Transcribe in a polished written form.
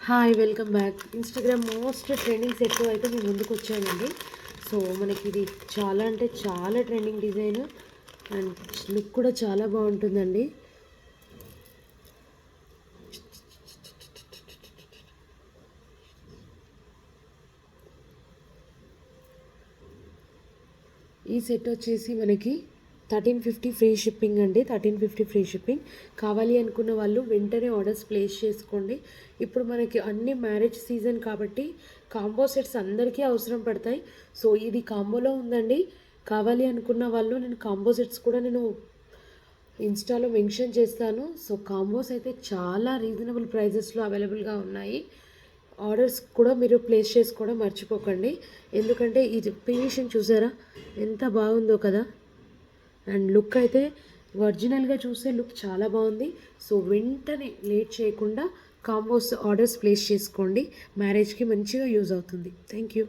Hi welcome back. Instagram most trending set అయితే మేము ముందుకు వచ్చానండి. సో మనకి ఇది చాలా అంటే చాలా ట్రెండింగ్ డిజైన్ అండ్ లుక్ కూడా చాలా బాగుంటుందండి. ఈ సెట్ వచ్చేసి మనకి 1350 ఫ్రీ షిప్పింగ్ అండి. 1350 ఫ్రీ షిప్పింగ్. కావాలి అనుకున్న వాళ్ళు వెంటనే ఆర్డర్స్ ప్లేస్ చేసుకోండి. ఇప్పుడు మనకి అన్ని మ్యారేజ్ సీజన్ కాబట్టి కాంబో సెట్స్ అందరికీ అవసరం పడతాయి. సో ఇది కాంబోలో ఉందండి. కావాలి అనుకున్న వాళ్ళు నేను కాంబో సెట్స్ కూడా ఇన్స్టాలో మెన్షన్ చేస్తాను. సో కాంబోస్ అయితే చాలా రీజనబుల్ ప్రైజెస్లో అవైలబుల్గా ఉన్నాయి. ఆర్డర్స్ కూడా మీరు ప్లేస్ చేసుకోవడం మర్చిపోకండి. ఎందుకంటే ఇది ఫినిషింగ్ చూసారా ఎంత బాగుందో కదా. అండ్ లుక్ అయితే ఒరిజినల్గా చూస్తే లుక్ చాలా బాగుంది. సో వెంటనే లేట్ చేయకుండా కాంబోస్ ఆర్డర్స్ ప్లేస్ చేసుకోండి. మ్యారేజ్కి మంచిగా యూజ్ అవుతుంది. Thank you.